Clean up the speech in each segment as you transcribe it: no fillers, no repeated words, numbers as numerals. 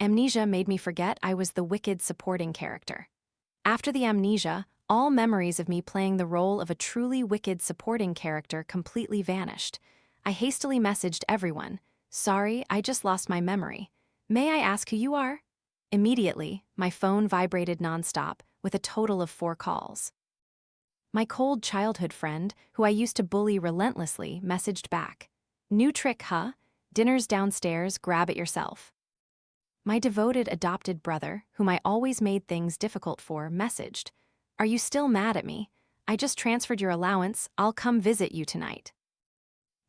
Amnesia made me forget I was the wicked supporting character. After the amnesia, all memories of me playing the role of a truly wicked supporting character completely vanished. I hastily messaged everyone, "Sorry, I just lost my memory. May I ask who you are?" Immediately, my phone vibrated nonstop, with a total of 4 calls. My cold childhood friend, who I used to bully relentlessly, messaged back. "New trick, huh? Dinner's downstairs, grab it yourself." My devoted adopted brother, whom I always made things difficult for, messaged, "Are you still mad at me? I just transferred your allowance, I'll come visit you tonight."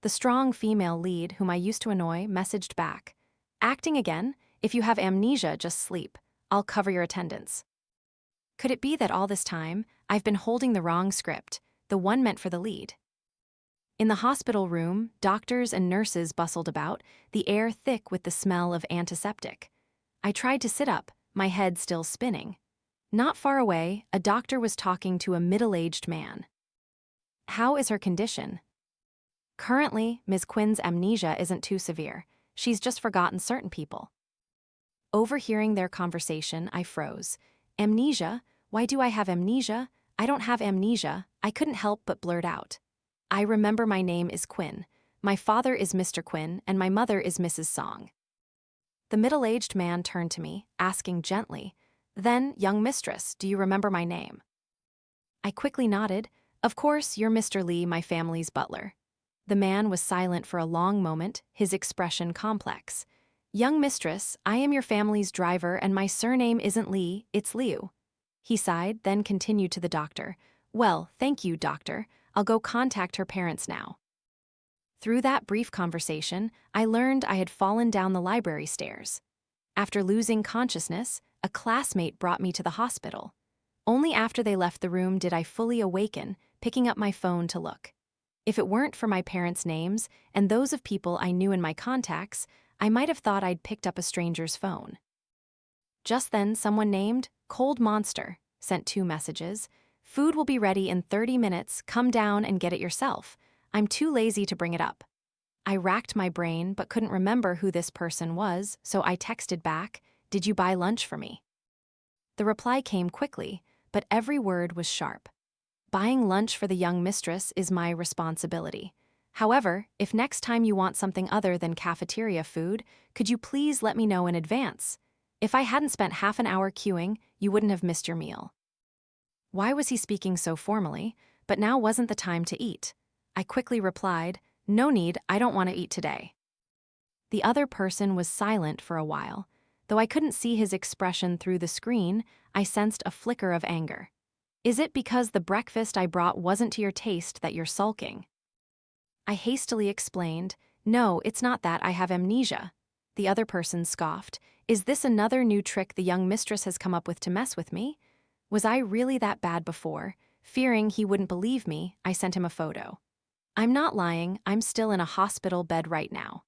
The strong female lead, whom I used to annoy, messaged back, "Acting again? If you have amnesia, just sleep. I'll cover your attendance." Could it be that all this time, I've been holding the wrong script, the one meant for the lead? In the hospital room, doctors and nurses bustled about, the air thick with the smell of antiseptic. I tried to sit up, my head still spinning. Not far away, a doctor was talking to a middle-aged man. "How is her condition?" "Currently, Ms. Quinn's amnesia isn't too severe. She's just forgotten certain people." Overhearing their conversation, I froze. "Amnesia? Why do I have amnesia? I don't have amnesia," I couldn't help but blurt out. "I remember my name is Quinn. My father is Mr. Quinn, and my mother is Mrs. Song." The middle-aged man turned to me, asking gently, "Then, young mistress, do you remember my name?" I quickly nodded. "Of course, you're Mr. Lee, my family's butler." The man was silent for a long moment, his expression complex. "Young mistress, I am your family's driver, and my surname isn't Lee, it's Liu." He sighed, then continued to the doctor. "Well, thank you, doctor. I'll go contact her parents now." Through that brief conversation, I learned I had fallen down the library stairs. After losing consciousness, a classmate brought me to the hospital. Only after they left the room did I fully awaken, picking up my phone to look. If it weren't for my parents' names and those of people I knew in my contacts, I might have thought I'd picked up a stranger's phone. Just then, someone named Cold Monster sent 2 messages. "Food will be ready in 30 minutes, come down and get it yourself. I'm too lazy to bring it up." I racked my brain but couldn't remember who this person was, so I texted back, "Did you buy lunch for me?" The reply came quickly, but every word was sharp. "Buying lunch for the young mistress is my responsibility. However, if next time you want something other than cafeteria food, could you please let me know in advance? If I hadn't spent half an hour queuing, you wouldn't have missed your meal." Why was he speaking so formally? But now wasn't the time to eat. I quickly replied, "No need, I don't want to eat today." The other person was silent for a while. Though I couldn't see his expression through the screen, I sensed a flicker of anger. "Is it because the breakfast I brought wasn't to your taste that you're sulking?" I hastily explained, "No, it's not that, I have amnesia." The other person scoffed, "Is this another new trick the young mistress has come up with to mess with me?" Was I really that bad before? Fearing he wouldn't believe me, I sent him a photo. "I'm not lying, I'm still in a hospital bed right now."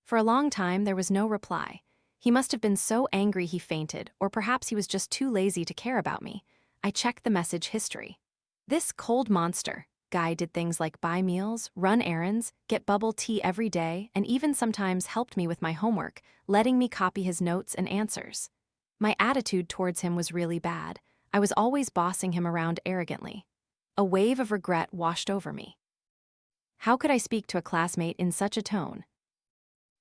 For a long time, there was no reply. He must have been so angry he fainted, or perhaps he was just too lazy to care about me. I checked the message history. This Cold Monster guy did things like buy meals, run errands, get bubble tea every day, and even sometimes helped me with my homework, letting me copy his notes and answers. My attitude towards him was really bad. I was always bossing him around arrogantly. A wave of regret washed over me. How could I speak to a classmate in such a tone?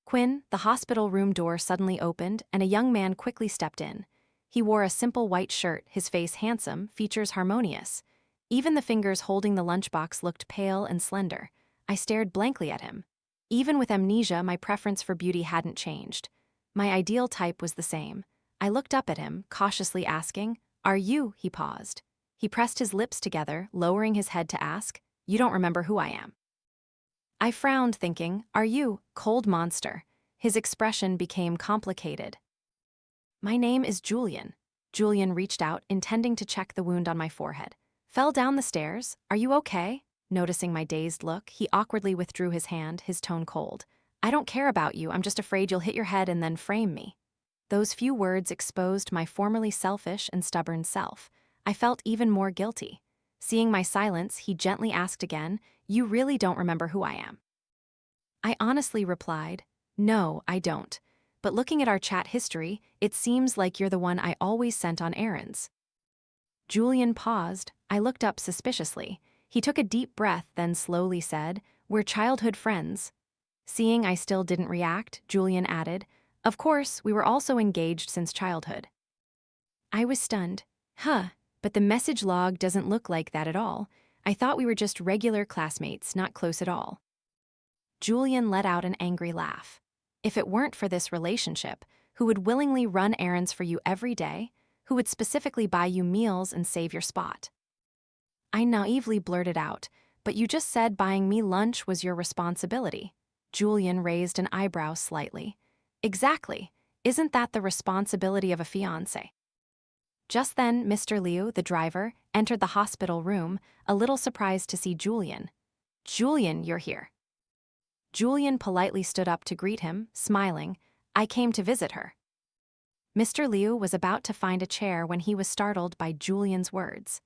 "Quinn," the hospital room door suddenly opened, and a young man quickly stepped in. He wore a simple white shirt, his face handsome, features harmonious. Even the fingers holding the lunchbox looked pale and slender. I stared blankly at him. Even with amnesia, my preference for beauty hadn't changed. My ideal type was the same. I looked up at him, cautiously asking, "Are you?" He paused. He pressed his lips together, lowering his head to ask, "You don't remember who I am?" I frowned, thinking, "Are you, Cold Monster?" His expression became complicated. "My name is Julian." Julian reached out, intending to check the wound on my forehead. "Fell down the stairs. Are you okay?" Noticing my dazed look, he awkwardly withdrew his hand, his tone cold. "I don't care about you, I'm just afraid you'll hit your head and then frame me." Those few words exposed my formerly selfish and stubborn self. I felt even more guilty. Seeing my silence, he gently asked again, "You really don't remember who I am?" I honestly replied, "No, I don't. but looking at our chat history, it seems like you're the one I always sent on errands." Julian paused. I looked up suspiciously. He took a deep breath, then slowly said, "We're childhood friends." Seeing I still didn't react, Julian added, "Of course, we were also engaged since childhood." I was stunned. But the message log doesn't look like that at all. I thought we were just regular classmates, not close at all." Julian let out an angry laugh. "If it weren't for this relationship, who would willingly run errands for you every day? Who would specifically buy you meals and save your spot?" I naively blurted out, "But you just said buying me lunch was your responsibility." Julian raised an eyebrow slightly. "Exactly. Isn't that the responsibility of a fiancé?" Just then, Mr. Liu, the driver, entered the hospital room, a little surprised to see Julian. "Julian, you're here." Julian politely stood up to greet him, smiling. "I came to visit her." Mr. Liu was about to find a chair when he was startled by Julian's words.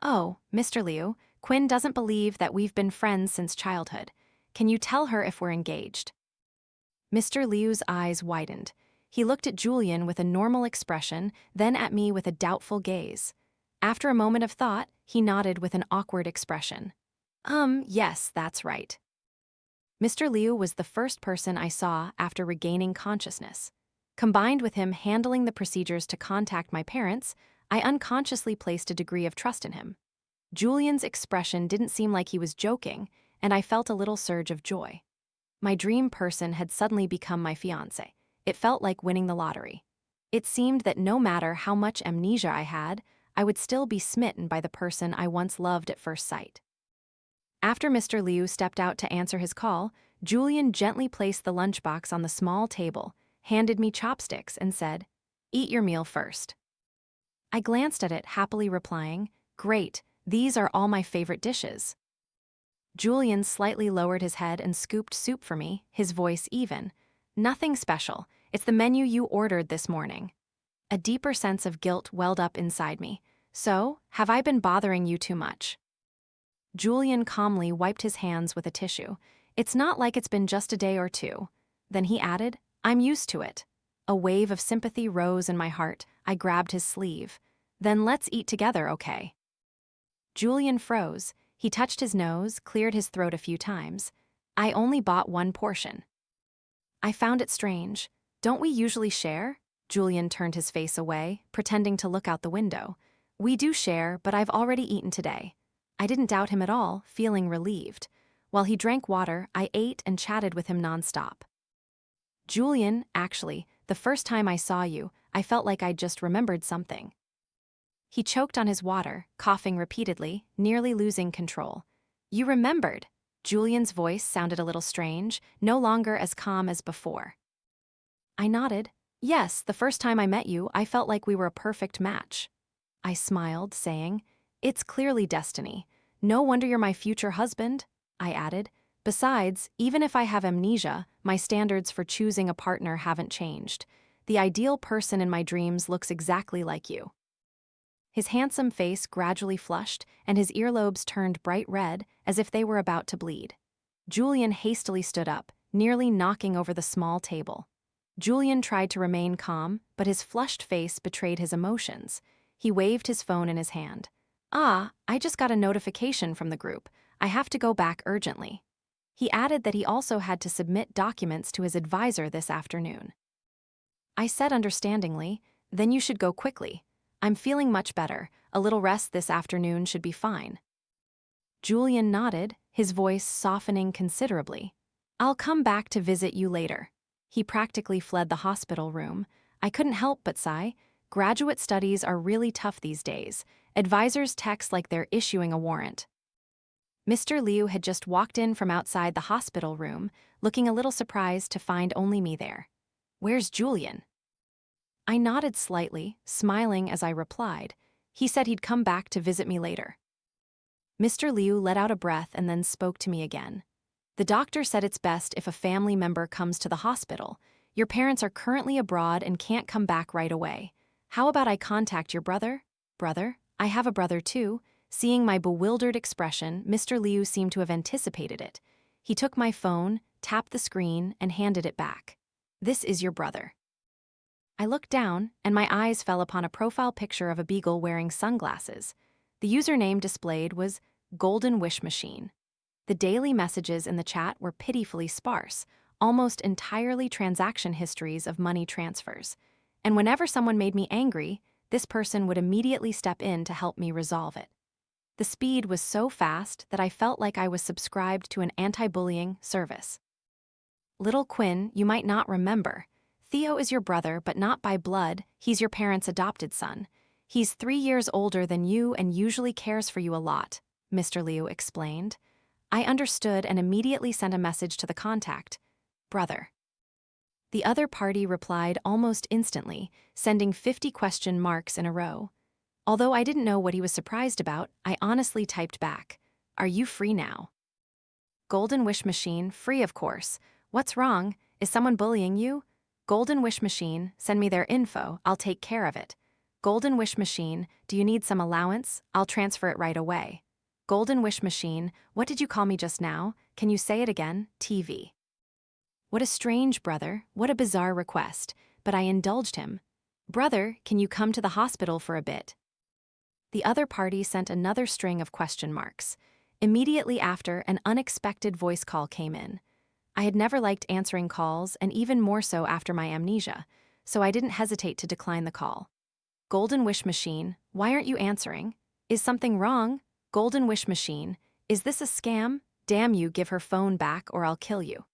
"Oh, Mr. Liu, Quinn doesn't believe that we've been friends since childhood. Can you tell her if we're engaged?" Mr. Liu's eyes widened. He looked at Julian with a normal expression, then at me with a doubtful gaze. After a moment of thought, he nodded with an awkward expression. Yes, that's right." Mr. Liu was the first person I saw after regaining consciousness. Combined with him handling the procedures to contact my parents, I unconsciously placed a degree of trust in him. Julian's expression didn't seem like he was joking, and I felt a little surge of joy. My dream person had suddenly become my fiancé. It felt like winning the lottery. It seemed that no matter how much amnesia I had, I would still be smitten by the person I once loved at first sight. After Mr. Liu stepped out to answer his call, Julian gently placed the lunchbox on the small table, handed me chopsticks, and said, "Eat your meal first." I glanced at it, happily replying, "Great, these are all my favorite dishes." Julian slightly lowered his head and scooped soup for me, his voice even. "Nothing special. It's the menu you ordered this morning." A deeper sense of guilt welled up inside me. "So, have I been bothering you too much?" Julian calmly wiped his hands with a tissue. "It's not like it's been just a day or two." Then he added, "I'm used to it." A wave of sympathy rose in my heart. I grabbed his sleeve. "Then let's eat together, okay?" Julian froze. He touched his nose, cleared his throat a few times. "I only bought one portion." I found it strange. "Don't we usually share?" Julian turned his face away, pretending to look out the window. "We do share, but I've already eaten today." I didn't doubt him at all, feeling relieved. While he drank water, I ate and chatted with him nonstop. "Julian, actually, the first time I saw you, I felt like I'd just remembered something." He choked on his water, coughing repeatedly, nearly losing control. "You remembered?" Julian's voice sounded a little strange, no longer as calm as before. I nodded. "Yes, the first time I met you, I felt like we were a perfect match." I smiled, saying, "It's clearly destiny. No wonder you're my future husband," I added. "Besides, even if I have amnesia, my standards for choosing a partner haven't changed. The ideal person in my dreams looks exactly like you." His handsome face gradually flushed, and his earlobes turned bright red, as if they were about to bleed. Julian hastily stood up, nearly knocking over the small table. Julian tried to remain calm, but his flushed face betrayed his emotions. He waved his phone in his hand. I just got a notification from the group. I have to go back urgently." He added that he also had to submit documents to his advisor this afternoon. I said understandingly, "Then you should go quickly. I'm feeling much better. A little rest this afternoon should be fine." Julian nodded, his voice softening considerably. "I'll come back to visit you later." He practically fled the hospital room. I couldn't help but sigh. Graduate studies are really tough these days. Advisors text like they're issuing a warrant. Mr. Liu had just walked in from outside the hospital room, looking a little surprised to find only me there. "Where's Julian?" I nodded slightly, smiling as I replied. "He said he'd come back to visit me later." Mr. Liu let out a breath and then spoke to me again. "The doctor said it's best if a family member comes to the hospital. Your parents are currently abroad and can't come back right away. How about I contact your brother?" "Brother? I have a brother too." Seeing my bewildered expression, Mr. Liu seemed to have anticipated it. He took my phone, tapped the screen, and handed it back. "This is your brother." I looked down, and my eyes fell upon a profile picture of a beagle wearing sunglasses. The username displayed was Golden Wish Machine. The daily messages in the chat were pitifully sparse, almost entirely transaction histories of money transfers. And whenever someone made me angry, this person would immediately step in to help me resolve it. The speed was so fast that I felt like I was subscribed to an anti-bullying service. Little Quinn, you might not remember. Theo is your brother, but not by blood. He's your parents' adopted son. He's 3 years older than you and usually cares for you a lot, Mr. Liu explained. I understood and immediately sent a message to the contact. Brother. The other party replied almost instantly, sending 50 question marks in a row. Although I didn't know what he was surprised about, I honestly typed back, "Are you free now?" Golden Wish Machine, free of course. What's wrong? Is someone bullying you? Golden Wish Machine, send me their info, I'll take care of it. Golden Wish Machine, do you need some allowance? I'll transfer it right away. Golden Wish Machine, what did you call me just now? Can you say it again? TV. What a strange brother, what a bizarre request, but I indulged him. Brother, can you come to the hospital for a bit? The other party sent another string of question marks. Immediately after, an unexpected voice call came in. I had never liked answering calls, and even more so after my amnesia, so I didn't hesitate to decline the call. Golden Wish Machine, why aren't you answering? Is something wrong? Golden Wish Machine, is this a scam? Damn you, give her phone back or I'll kill you.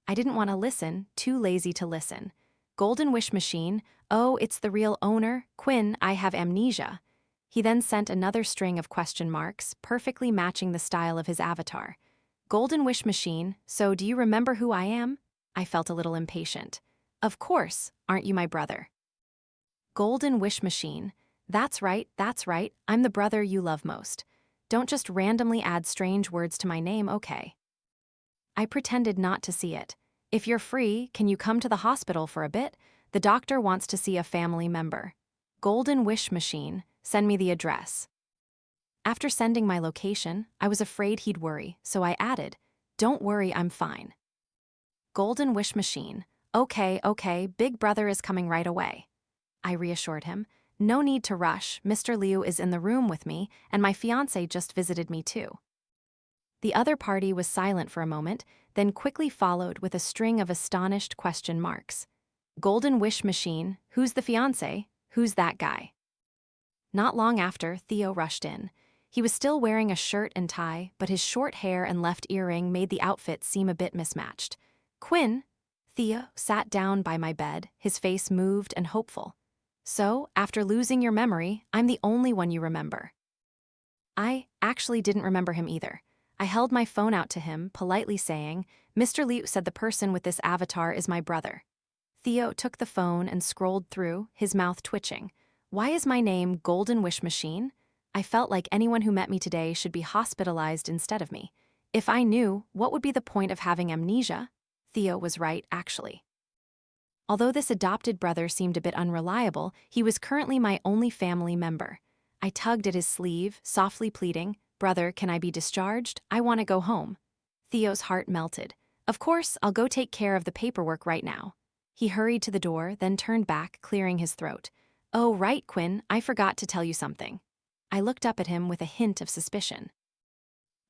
I didn't want to listen, too lazy to listen. Golden Wish Machine, oh, it's the real owner, Quinn, I have amnesia. He then sent another string of question marks, perfectly matching the style of his avatar. Golden Wish Machine, so do you remember who I am? I felt a little impatient. Of course, aren't you my brother? Golden Wish Machine, that's right, I'm the brother you love most. Don't just randomly add strange words to my name, okay? I pretended not to see it. If you're free, can you come to the hospital for a bit? The doctor wants to see a family member. Golden Wish Machine, send me the address. After sending my location, I was afraid he'd worry, so I added, don't worry, I'm fine. Golden Wish Machine, okay, big brother is coming right away. I reassured him, no need to rush, Mr. Liu is in the room with me, and my fiancé just visited me too. The other party was silent for a moment, then quickly followed with a string of astonished question marks. Golden Wish Machine, who's the fiancé? Who's that guy? Not long after, Theo rushed in. He was still wearing a shirt and tie, but his short hair and left earring made the outfit seem a bit mismatched. Quinn? Theo sat down by my bed, his face moved and hopeful. So, after losing your memory, I'm the only one you remember. I actually didn't remember him either. I held my phone out to him, politely saying, Mr. Liu said the person with this avatar is my brother. Theo took the phone and scrolled through, his mouth twitching. Why is my name Golden Wish Machine? I felt like anyone who met me today should be hospitalized instead of me. If I knew, what would be the point of having amnesia? Theo was right, actually. Although this adopted brother seemed a bit unreliable, he was currently my only family member. I tugged at his sleeve, softly pleading, Brother, can I be discharged? I want to go home. Theo's heart melted. Of course, I'll go take care of the paperwork right now. He hurried to the door, then turned back, clearing his throat. Oh, right, Quinn, I forgot to tell you something. I looked up at him with a hint of suspicion.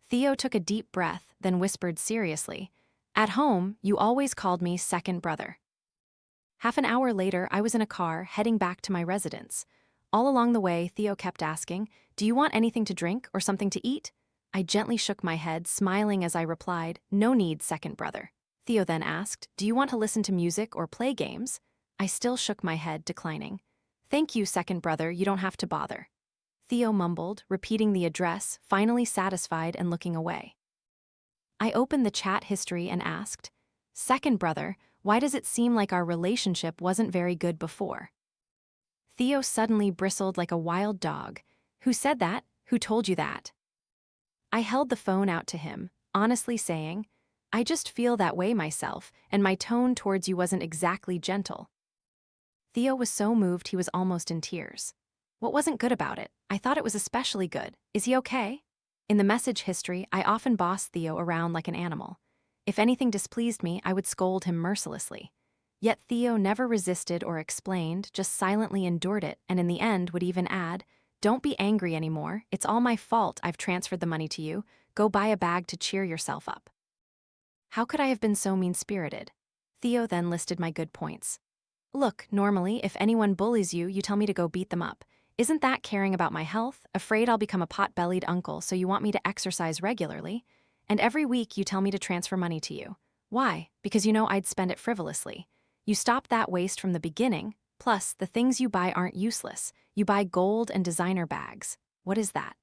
Theo took a deep breath, then whispered seriously, At home, you always called me second brother. Half an hour later, I was in a car, heading back to my residence. All along the way, Theo kept asking, Do you want anything to drink or something to eat? I gently shook my head, smiling as I replied, No need, second brother. Theo then asked, Do you want to listen to music or play games? I still shook my head, declining. Thank you, second brother, you don't have to bother. Theo mumbled, repeating the address, finally satisfied and looking away. I opened the chat history and asked, Second brother, why does it seem like our relationship wasn't very good before? Theo suddenly bristled like a wild dog. Who said that? Who told you that? I held the phone out to him, honestly saying, I just feel that way myself, and my tone towards you wasn't exactly gentle. Theo was so moved he was almost in tears. What wasn't good about it? I thought it was especially good. Is he okay? In the message history, I often bossed Theo around like an animal. If anything displeased me, I would scold him mercilessly. Yet Theo never resisted or explained, just silently endured it, and in the end would even add, "Don't be angry anymore, it's all my fault I've transferred the money to you, go buy a bag to cheer yourself up." How could I have been so mean-spirited? Theo then listed my good points. "Look, normally, if anyone bullies you, you tell me to go beat them up. Isn't that caring about my health? Afraid I'll become a pot-bellied uncle, so you want me to exercise regularly? And every week you tell me to transfer money to you. Why? Because you know I'd spend it frivolously. You stopped that waste from the beginning. Plus, the things you buy aren't useless. You buy gold and designer bags. What is that?"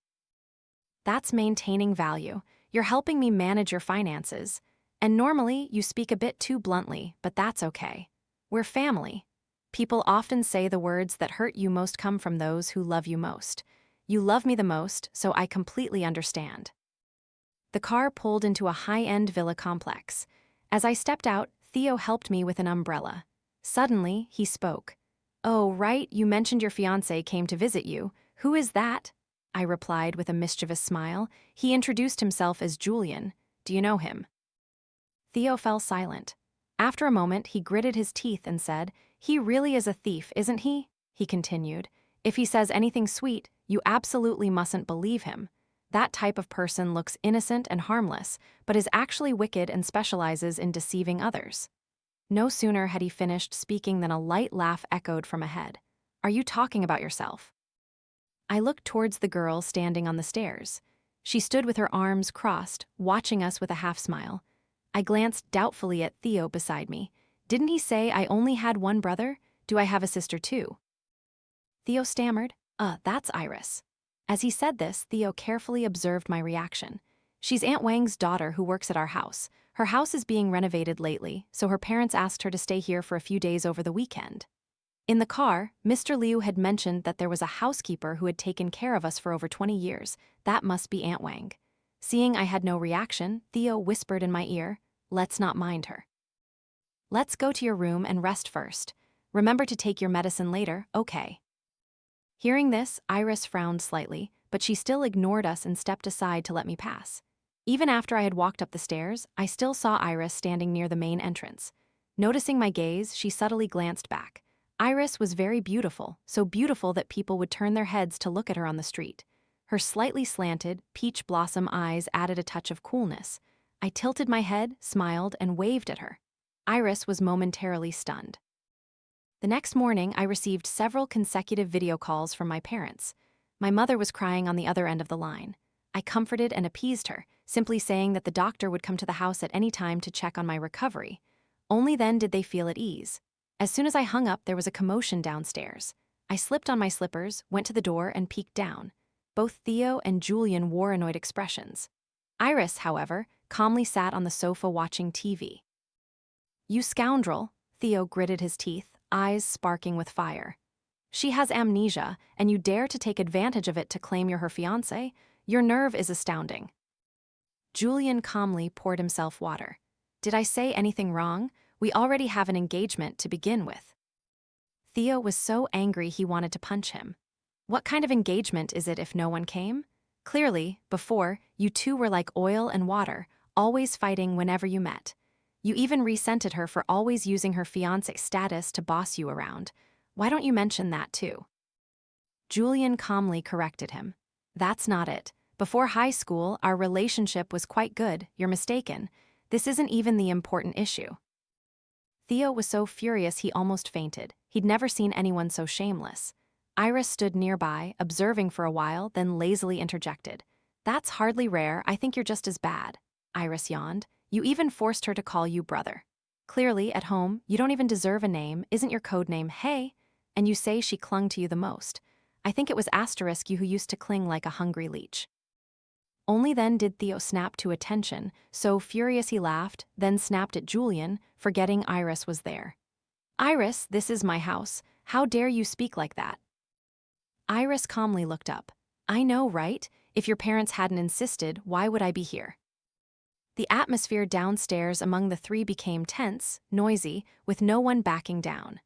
"That's maintaining value. You're helping me manage your finances. And normally, you speak a bit too bluntly, but that's okay. We're family. People often say the words that hurt you most come from those who love you most. You love me the most, so I completely understand." The car pulled into a high-end villa complex. As I stepped out, Theo helped me with an umbrella. Suddenly, he spoke. "Oh, right, you mentioned your fiancé came to visit you. Who is that?" I replied with a mischievous smile. He introduced himself as Julian. "Do you know him?" Theo fell silent. After a moment, he gritted his teeth and said, "He really is a thief, isn't he?" He continued. "If he says anything sweet, you absolutely mustn't believe him. That type of person looks innocent and harmless, but is actually wicked and specializes in deceiving others." No sooner had he finished speaking than a light laugh echoed from ahead. "Are you talking about yourself?" I looked towards the girl standing on the stairs. She stood with her arms crossed, watching us with a half-smile. I glanced doubtfully at Theo beside me. "Didn't he say I only had one brother? Do I have a sister too?" Theo stammered, That's Iris." As he said this, Theo carefully observed my reaction. "She's Aunt Wang's daughter who works at our house. Her house is being renovated lately, so her parents asked her to stay here for a few days over the weekend." In the car, Mr. Liu had mentioned that there was a housekeeper who had taken care of us for over 20 years. That must be Aunt Wang. Seeing I had no reaction, Theo whispered in my ear, "Let's not mind her. Let's go to your room and rest first. Remember to take your medicine later, okay?" Hearing this, Iris frowned slightly, but she still ignored us and stepped aside to let me pass. Even after I had walked up the stairs, I still saw Iris standing near the main entrance. Noticing my gaze, she subtly glanced back. Iris was very beautiful, so beautiful that people would turn their heads to look at her on the street. Her slightly slanted, peach blossom eyes added a touch of coolness. I tilted my head, smiled, and waved at her. Iris was momentarily stunned. The next morning, I received several consecutive video calls from my parents. My mother was crying on the other end of the line. I comforted and appeased her, simply saying that the doctor would come to the house at any time to check on my recovery. Only then did they feel at ease. As soon as I hung up, there was a commotion downstairs. I slipped on my slippers, went to the door, and peeked down. Both Theo and Julian wore annoyed expressions. Iris, however, calmly sat on the sofa watching TV. "You scoundrel," Theo gritted his teeth, eyes sparking with fire. "She has amnesia, and you dare to take advantage of it to claim you're her fiancé? Your nerve is astounding." Julian calmly poured himself water. "Did I say anything wrong? We already have an engagement to begin with." Theo was so angry he wanted to punch him. "What kind of engagement is it if no one came? Clearly, before, you two were like oil and water, always fighting whenever you met. You even resented her for always using her fiancé status to boss you around. Why don't you mention that too?" Julian calmly corrected him. "That's not it. Before high school, our relationship was quite good, you're mistaken. This isn't even the important issue." Theo was so furious he almost fainted. He'd never seen anyone so shameless. Iris stood nearby, observing for a while, then lazily interjected. "That's hardly rare, I think you're just as bad." Iris yawned. "You even forced her to call you brother. Clearly, at home, you don't even deserve a name, isn't your code name Hey? And you say she clung to you the most. I think it was Asterisk you who used to cling like a hungry leech." Only then did Theo snap to attention, so furious he laughed, then snapped at Julian, forgetting Iris was there. "Iris, this is my house. How dare you speak like that?" Iris calmly looked up. "I know, right? If your parents hadn't insisted, why would I be here?" The atmosphere downstairs among the three became tense, noisy, with no one backing down.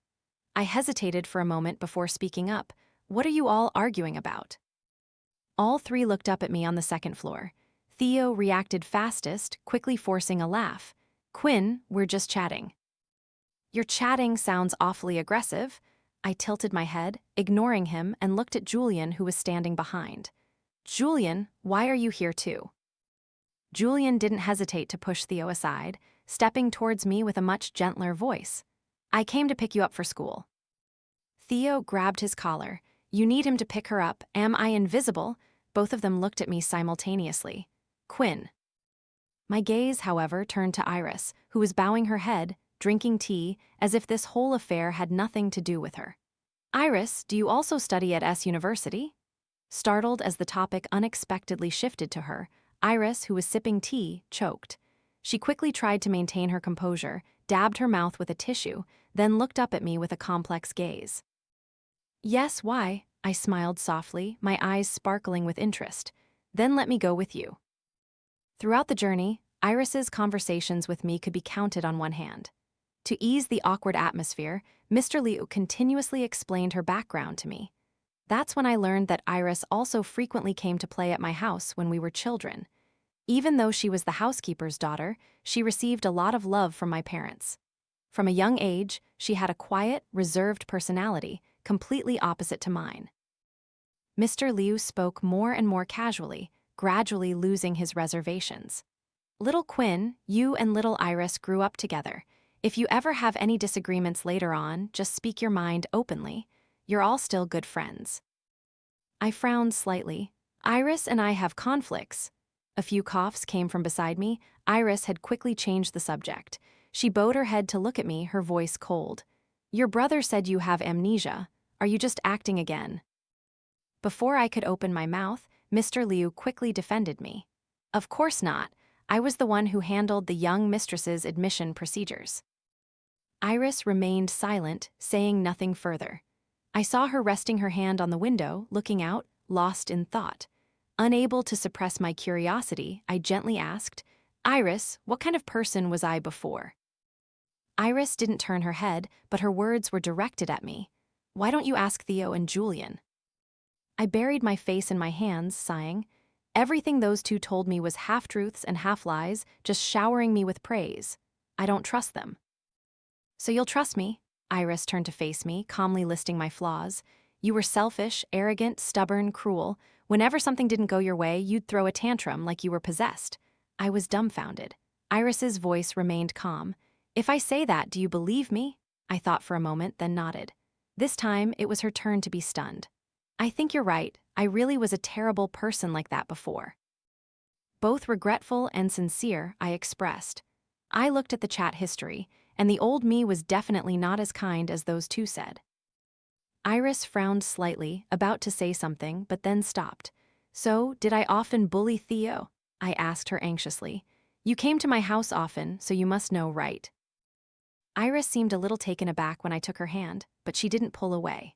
I hesitated for a moment before speaking up. "What are you all arguing about?" All three looked up at me on the second floor. Theo reacted fastest, quickly forcing a laugh. "Quinn, we're just chatting." Your chatting sounds awfully aggressive. I tilted my head, ignoring him, and looked at Julian, who was standing behind. Julian, why are you here too? Julian didn't hesitate to push Theo aside, stepping towards me with a much gentler voice. I came to pick you up for school. Theo grabbed his collar. You need him to pick her up. Am I invisible? Both of them looked at me simultaneously. Quinn. My gaze, however, turned to Iris, who was bowing her head, drinking tea, as if this whole affair had nothing to do with her. Iris, do you also study at S University? Startled as the topic unexpectedly shifted to her, Iris, who was sipping tea, choked. She quickly tried to maintain her composure, dabbed her mouth with a tissue, then looked up at me with a complex gaze. Yes, why? I smiled softly, my eyes sparkling with interest. Then let me go with you. Throughout the journey, Iris's conversations with me could be counted on one hand. To ease the awkward atmosphere, Mr. Liu continuously explained her background to me. That's when I learned that Iris also frequently came to play at my house when we were children. Even though she was the housekeeper's daughter, she received a lot of love from my parents. From a young age, she had a quiet, reserved personality, completely opposite to mine. Mr. Liu spoke more and more casually, gradually losing his reservations. Little Quinn, you and little Iris grew up together. If you ever have any disagreements later on, just speak your mind openly. You're all still good friends. I frowned slightly. Iris and I have conflicts. A few coughs came from beside me. Iris had quickly changed the subject. She bowed her head to look at me, her voice cold. Your brother said you have amnesia. Are you just acting again? Before I could open my mouth, Mr. Liu quickly defended me. Of course not. I was the one who handled the young mistress's admission procedures. Iris remained silent, saying nothing further. I saw her resting her hand on the window, looking out, lost in thought. Unable to suppress my curiosity, I gently asked, Iris, what kind of person was I before? Iris didn't turn her head, but her words were directed at me. Why don't you ask Theo and Julian? I buried my face in my hands, sighing. Everything those two told me was half-truths and half-lies, just showering me with praise. I don't trust them. So you'll trust me? Iris turned to face me, calmly listing my flaws. You were selfish, arrogant, stubborn, cruel. Whenever something didn't go your way, you'd throw a tantrum like you were possessed. I was dumbfounded. Iris's voice remained calm. If I say that, do you believe me? I thought for a moment, then nodded. This time, it was her turn to be stunned. I think you're right. I really was a terrible person like that before. Both regretful and sincere, I expressed. I looked at the chat history, and the old me was definitely not as kind as those two said. Iris frowned slightly, about to say something, but then stopped. So, did I often bully Theo? I asked her anxiously. You came to my house often, so you must know, right? Iris seemed a little taken aback when I took her hand, but she didn't pull away.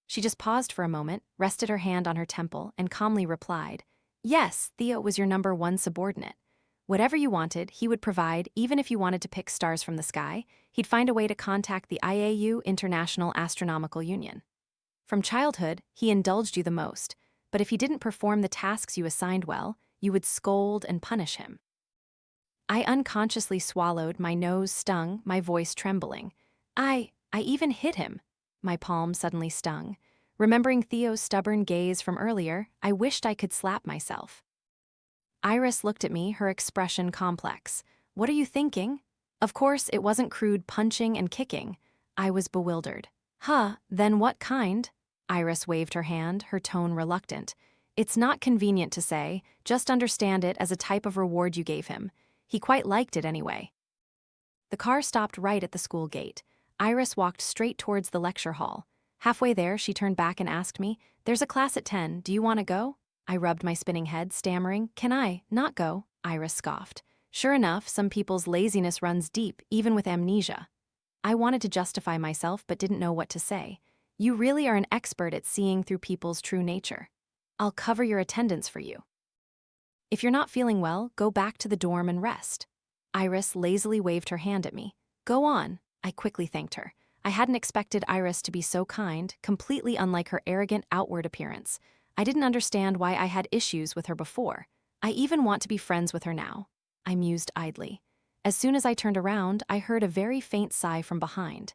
She just paused for a moment, rested her hand on her temple, and calmly replied, Yes, Theo was your #1 subordinate. Whatever you wanted, he would provide, even if you wanted to pick stars from the sky, he'd find a way to contact the IAU, International Astronomical Union. From childhood, he indulged you the most, but if he didn't perform the tasks you assigned well, you would scold and punish him. I unconsciously swallowed, my nose stung, my voice trembling. I even hit him. My palm suddenly stung. Remembering Theo's stubborn gaze from earlier, I wished I could slap myself. Iris looked at me, her expression complex. What are you thinking? Of course, it wasn't crude punching and kicking. I was bewildered. Then what kind? Iris waved her hand, her tone reluctant. It's not convenient to say, just understand it as a type of reward you gave him. He quite liked it anyway. The car stopped right at the school gate. Iris walked straight towards the lecture hall. Halfway there, she turned back and asked me, There's a class at 10, do you want to go? I rubbed my spinning head, stammering, Can I not go? Iris scoffed. Sure enough, some people's laziness runs deep, even with amnesia. I wanted to justify myself but didn't know what to say. You really are an expert at seeing through people's true nature. I'll cover your attendance for you. If you're not feeling well, go back to the dorm and rest. Iris lazily waved her hand at me. Go on. I quickly thanked her. I hadn't expected Iris to be so kind, completely unlike her arrogant outward appearance. I didn't understand why I had issues with her before. I even want to be friends with her now. I mused idly. As soon as I turned around, I heard a very faint sigh from behind.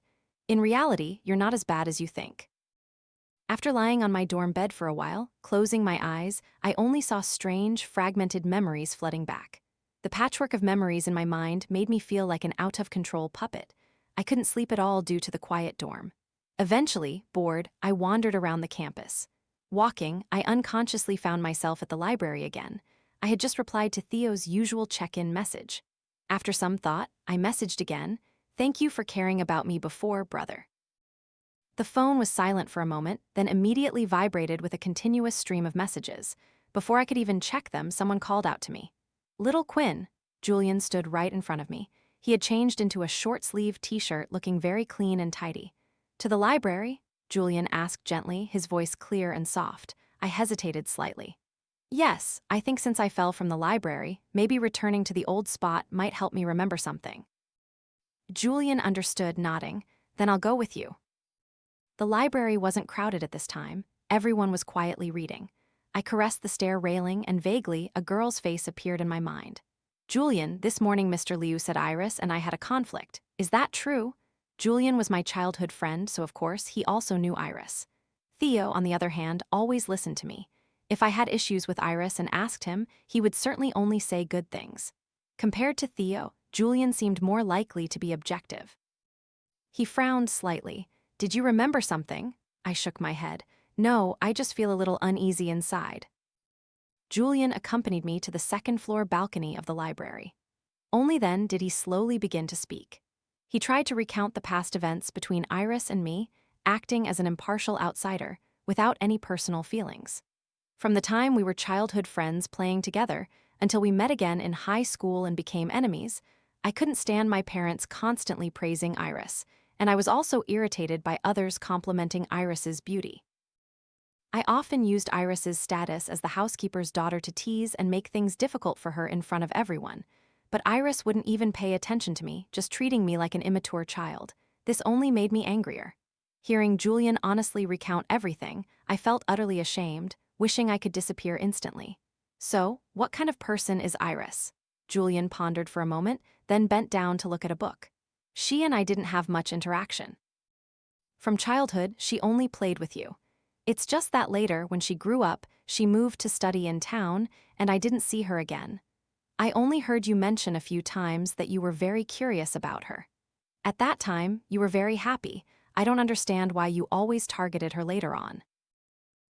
In reality, you're not as bad as you think. After lying on my dorm bed for a while, closing my eyes, I only saw strange, fragmented memories flooding back. The patchwork of memories in my mind made me feel like an out-of-control puppet. I couldn't sleep at all due to the quiet dorm. Eventually, bored, I wandered around the campus. Walking, I unconsciously found myself at the library again. I had just replied to Theo's usual check-in message. After some thought, I messaged again, "Thank you for caring about me before, brother." The phone was silent for a moment, then immediately vibrated with a continuous stream of messages. Before I could even check them, someone called out to me. "Little Quinn." Julian stood right in front of me. He had changed into a short-sleeved t-shirt looking very clean and tidy. "To the library?" Julian asked gently, his voice clear and soft. I hesitated slightly. "Yes, I think since I fell from the library, maybe returning to the old spot might help me remember something." Julian understood, nodding. "Then I'll go with you." The library wasn't crowded at this time. Everyone was quietly reading. I caressed the stair railing, and vaguely, a girl's face appeared in my mind. "Julian, this morning Mr. Liu said Iris and I had a conflict. Is that true?" Julian was my childhood friend, so of course, he also knew Iris. Theo, on the other hand, always listened to me. If I had issues with Iris and asked him, he would certainly only say good things. Compared to Theo, Julian seemed more likely to be objective. He frowned slightly. "Did you remember something?" I shook my head. "No, I just feel a little uneasy inside." Julian accompanied me to the second-floor balcony of the library. Only then did he slowly begin to speak. He tried to recount the past events between Iris and me, acting as an impartial outsider, without any personal feelings. From the time we were childhood friends playing together until we met again in high school and became enemies, I couldn't stand my parents constantly praising Iris, and I was also irritated by others complimenting Iris's beauty. I often used Iris's status as the housekeeper's daughter to tease and make things difficult for her in front of everyone. But Iris wouldn't even pay attention to me, just treating me like an immature child. This only made me angrier. Hearing Julian honestly recount everything, I felt utterly ashamed, wishing I could disappear instantly. "So, what kind of person is Iris?" Julian pondered for a moment, then bent down to look at a book. "She and I didn't have much interaction. From childhood, she only played with you. It's just that later, when she grew up, she moved to study in town, and I didn't see her again. I only heard you mention a few times that you were very curious about her. At that time, you were very happy. I don't understand why you always targeted her later on."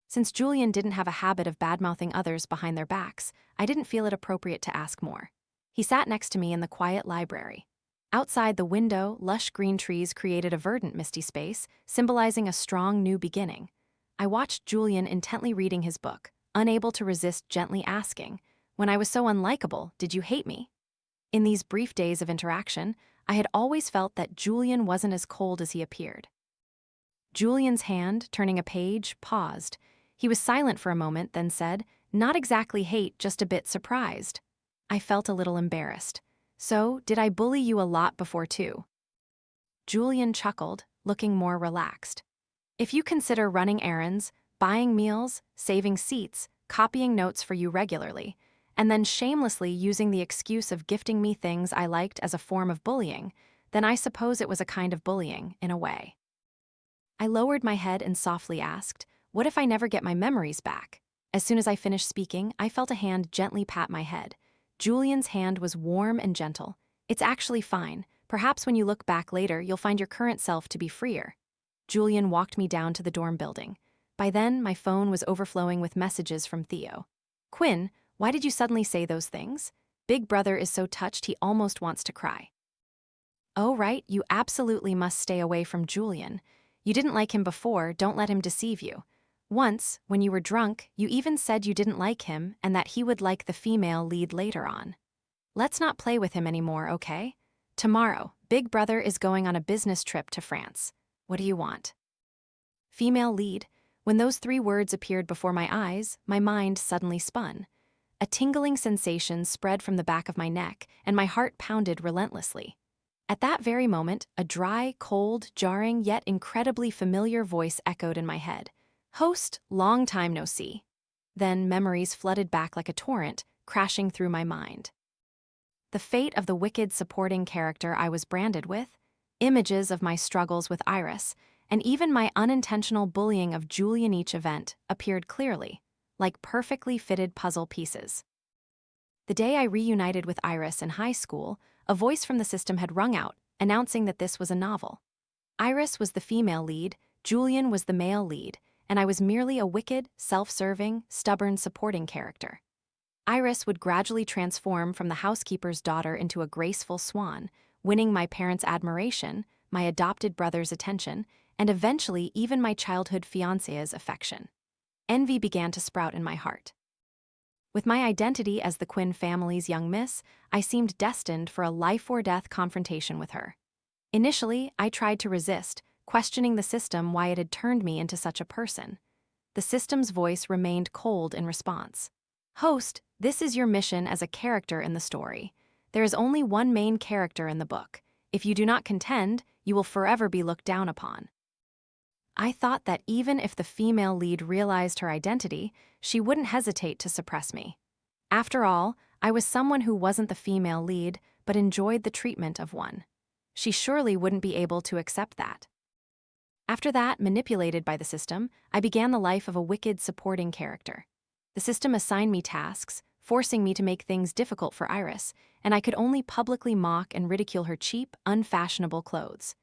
Since Julian didn't have a habit of badmouthing others behind their backs, I didn't feel it appropriate to ask more. He sat next to me in the quiet library. Outside the window, lush green trees created a verdant, misty space, symbolizing a strong new beginning. I watched Julian intently reading his book, unable to resist gently asking, "When I was so unlikable, did you hate me?" In these brief days of interaction, I had always felt that Julian wasn't as cold as he appeared. Julian's hand, turning a page, paused. He was silent for a moment, then said, "Not exactly hate, just a bit surprised." I felt a little embarrassed. "So, did I bully you a lot before too?" Julian chuckled, looking more relaxed. "If you consider running errands, buying meals, saving seats, copying notes for you regularly, and then shamelessly using the excuse of gifting me things I liked as a form of bullying, then I suppose it was a kind of bullying, in a way." I lowered my head and softly asked, "What if I never get my memories back?" As soon as I finished speaking, I felt a hand gently pat my head. Julian's hand was warm and gentle. "It's actually fine. Perhaps when you look back later, you'll find your current self to be freer." Julian walked me down to the dorm building. By then, my phone was overflowing with messages from Theo. "Quinn, why did you suddenly say those things? Big brother is so touched he almost wants to cry." "Oh, right, you absolutely must stay away from Julian. You didn't like him before, don't let him deceive you. Once, when you were drunk, you even said you didn't like him and that he would like the female lead later on. Let's not play with him anymore, okay? Tomorrow, Big Brother is going on a business trip to France. What do you want?" Female lead. When those 3 words appeared before my eyes, my mind suddenly spun. A tingling sensation spread from the back of my neck, and my heart pounded relentlessly. At that very moment, a dry, cold, jarring, yet incredibly familiar voice echoed in my head. "Host, long time no see." Then memories flooded back like a torrent, crashing through my mind. the fate of the wicked supporting character I was branded with, images of my struggles with Iris, and even my unintentional bullying of Julian each event appeared clearly, like perfectly fitted puzzle pieces. The day I reunited with Iris in high school, a voice from the system had rung out, announcing that this was a novel. Iris was the female lead, Julian was the male lead, and I was merely a wicked, self-serving, stubborn supporting character. Iris would gradually transform from the housekeeper's daughter into a graceful swan, winning my parents' admiration, my adopted brother's attention, and eventually even my childhood fiancé's affection. Envy began to sprout in my heart. With my identity as the Quinn family's young miss, I seemed destined for a life-or-death confrontation with her. Initially, I tried to resist, questioning the system why it had turned me into such a person. The system's voice remained cold in response. "Host, this is your mission as a character in the story. There is only one main character in the book. If you do not contend, you will forever be looked down upon." I thought that even if the female lead realized her identity, she wouldn't hesitate to suppress me. After all, I was someone who wasn't the female lead, but enjoyed the treatment of one. She surely wouldn't be able to accept that. After that, manipulated by the system, I began the life of a wicked supporting character. The system assigned me tasks, forcing me to make things difficult for Iris, and I could only publicly mock and ridicule her cheap, unfashionable clothes.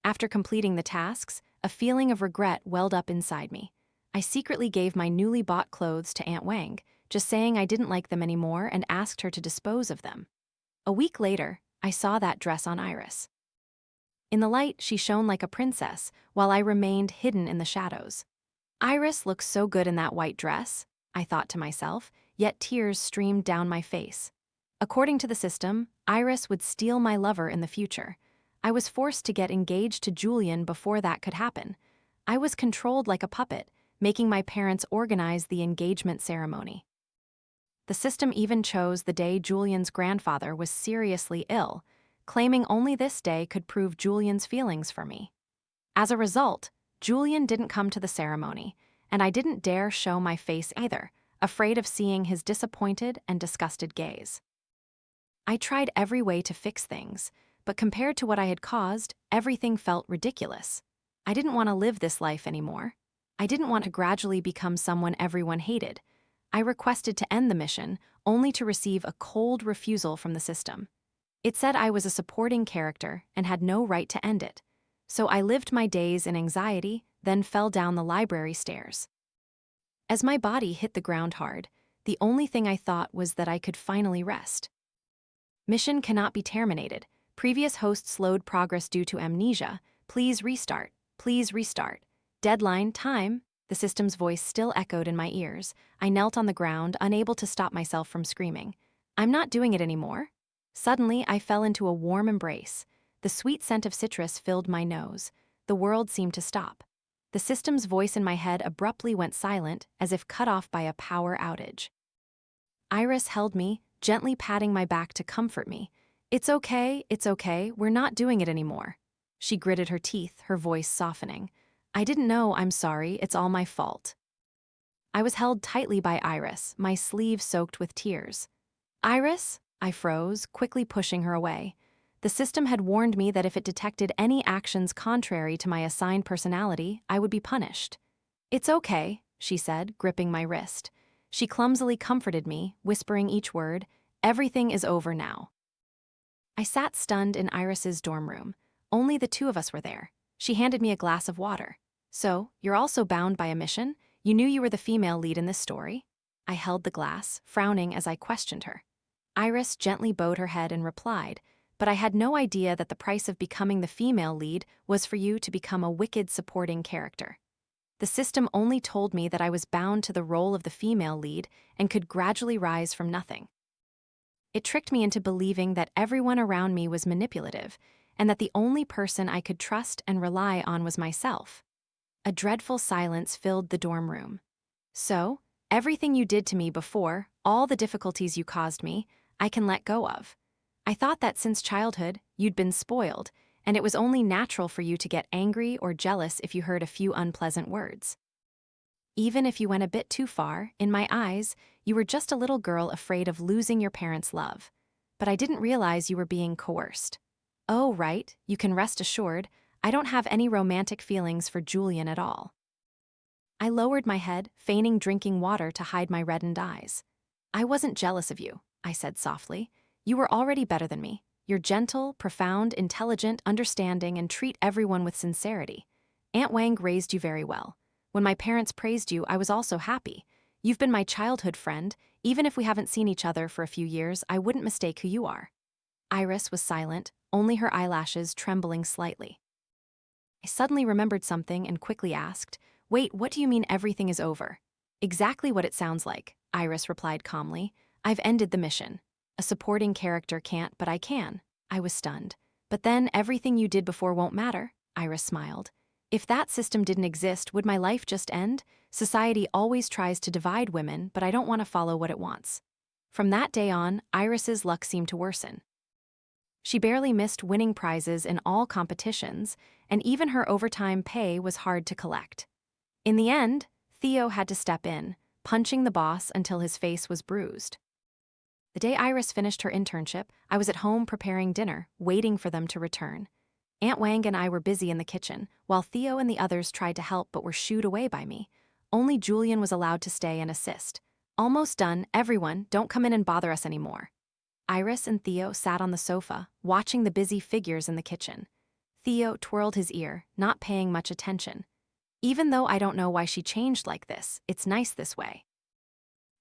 After completing the tasks, a feeling of regret welled up inside me. I secretly gave my newly bought clothes to Aunt Wang, just saying I didn't like them anymore and asked her to dispose of them. A week later, I saw that dress on Iris. In the light, she shone like a princess, while I remained hidden in the shadows. Iris looks so good in that white dress, I thought to myself, yet tears streamed down my face. According to the system, Iris would steal my lover in the future. I was forced to get engaged to Julian before that could happen. I was controlled like a puppet, making my parents organize the engagement ceremony. The system even chose the day Julian's grandfather was seriously ill, claiming only this day could prove Julian's feelings for me. As a result, Julian didn't come to the ceremony, and I didn't dare show my face either, afraid of seeing his disappointed and disgusted gaze. I tried every way to fix things, but compared to what I had caused, everything felt ridiculous. I didn't want to live this life anymore. I didn't want to gradually become someone everyone hated. I requested to end the mission, only to receive a cold refusal from the system. It said I was a supporting character and had no right to end it. So I lived my days in anxiety, then fell down the library stairs. As my body hit the ground hard, the only thing I thought was that I could finally rest. Mission cannot be terminated. Previous host slowed progress due to amnesia. Please restart. Please restart. Deadline, time. The system's voice still echoed in my ears. I knelt on the ground, unable to stop myself from screaming. I'm not doing it anymore. Suddenly, I fell into a warm embrace. The sweet scent of citrus filled my nose. The world seemed to stop. The system's voice in my head abruptly went silent, as if cut off by a power outage. Iris held me, gently patting my back to comfort me. It's okay, we're not doing it anymore." She gritted her teeth, her voice softening. "I didn't know, I'm sorry, it's all my fault." I was held tightly by Iris, my sleeve soaked with tears. "Iris?" I froze, quickly pushing her away. The system had warned me that if it detected any actions contrary to my assigned personality, I would be punished. "It's okay," she said, gripping my wrist. She clumsily comforted me, whispering each word, "Everything is over now." I sat stunned in Iris's dorm room. Only the two of us were there. She handed me a glass of water. "So, you're also bound by a mission? You knew you were the female lead in this story?" I held the glass, frowning as I questioned her. Iris gently bowed her head and replied, "But I had no idea that the price of becoming the female lead was for you to become a wicked supporting character. The system only told me that I was bound to the role of the female lead and could gradually rise from nothing. It tricked me into believing that everyone around me was manipulative and that the only person I could trust and rely on was myself." A dreadful silence filled the dorm room. "So, everything you did to me before, all the difficulties you caused me, I can let go of. I thought that since childhood, you'd been spoiled, and it was only natural for you to get angry or jealous if you heard a few unpleasant words. Even if you went a bit too far, in my eyes, you were just a little girl afraid of losing your parents' love. but I didn't realize you were being coerced. Oh, right, you can rest assured, I don't have any romantic feelings for Julian at all. I lowered my head, feigning drinking water to hide my reddened eyes. I wasn't jealous of you, I said softly. You were already better than me. You're gentle, profound, intelligent, understanding, and treat everyone with sincerity. Aunt Wang raised you very well. When my parents praised you, I was also happy. You've been my childhood friend. Even if we haven't seen each other for a few years, I wouldn't mistake who you are. Iris was silent, only her eyelashes trembling slightly. I suddenly remembered something and quickly asked, "Wait, what do you mean everything is over?" "Exactly what it sounds like," Iris replied calmly. "I've ended the mission. A supporting character can't, but I can." I was stunned. "But then everything you did before won't matter," Iris smiled. "If that system didn't exist, would my life just end? Society always tries to divide women, but I don't want to follow what it wants." From that day on, Iris's luck seemed to worsen. She barely missed winning prizes in all competitions, and even her overtime pay was hard to collect. In the end, Theo had to step in, punching the boss until his face was bruised. The day Iris finished her internship, I was at home preparing dinner, waiting for them to return. Aunt Wang and I were busy in the kitchen, while Theo and the others tried to help but were shooed away by me. Only Julian was allowed to stay and assist. "Almost done, everyone, don't come in and bother us anymore." Iris and Theo sat on the sofa, watching the busy figures in the kitchen. Theo twirled his ear, not paying much attention. "Even though I don't know why she changed like this, it's nice this way."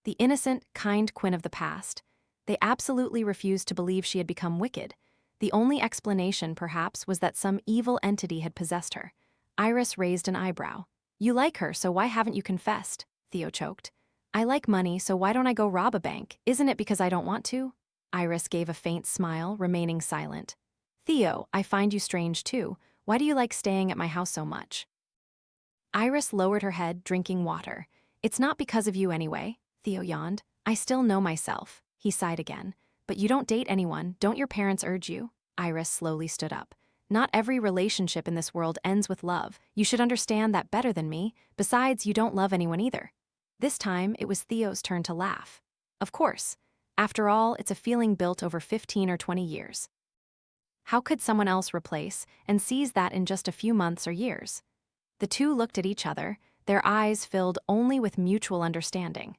The innocent, kind Quinn of the past. They absolutely refused to believe she had become wicked. The only explanation, perhaps, was that some evil entity had possessed her. Iris raised an eyebrow. "You like her, so why haven't you confessed?" Theo choked. "I like money, so why don't I go rob a bank? Isn't it because I don't want to?" Iris gave a faint smile, remaining silent. "Theo, I find you strange too. Why do you like staying at my house so much?" Iris lowered her head, drinking water. "It's not because of you anyway," Theo yawned. "I still know myself." He sighed again. "But you don't date anyone, don't your parents urge you?" Iris slowly stood up. "Not every relationship in this world ends with love. You should understand that better than me. Besides, you don't love anyone either." This time, it was Theo's turn to laugh. "Of course. After all, it's a feeling built over 15 or 20 years. How could someone else replace and seize that in just a few months or years?" The two looked at each other, their eyes filled only with mutual understanding.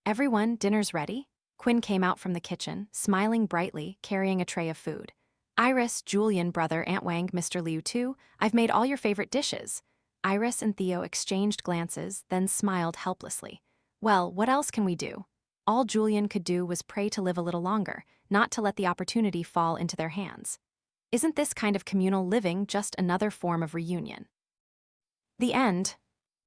"Everyone, dinner's ready?" Quinn came out from the kitchen, smiling brightly, carrying a tray of food. "Iris, Julian, brother, Aunt Wang, Mr. Liu too, I've made all your favorite dishes." Iris and Theo exchanged glances, then smiled helplessly. "Well, what else can we do?" All Julian could do was pray to live a little longer, not to let the opportunity fall into their hands. Isn't this kind of communal living just another form of reunion? The end.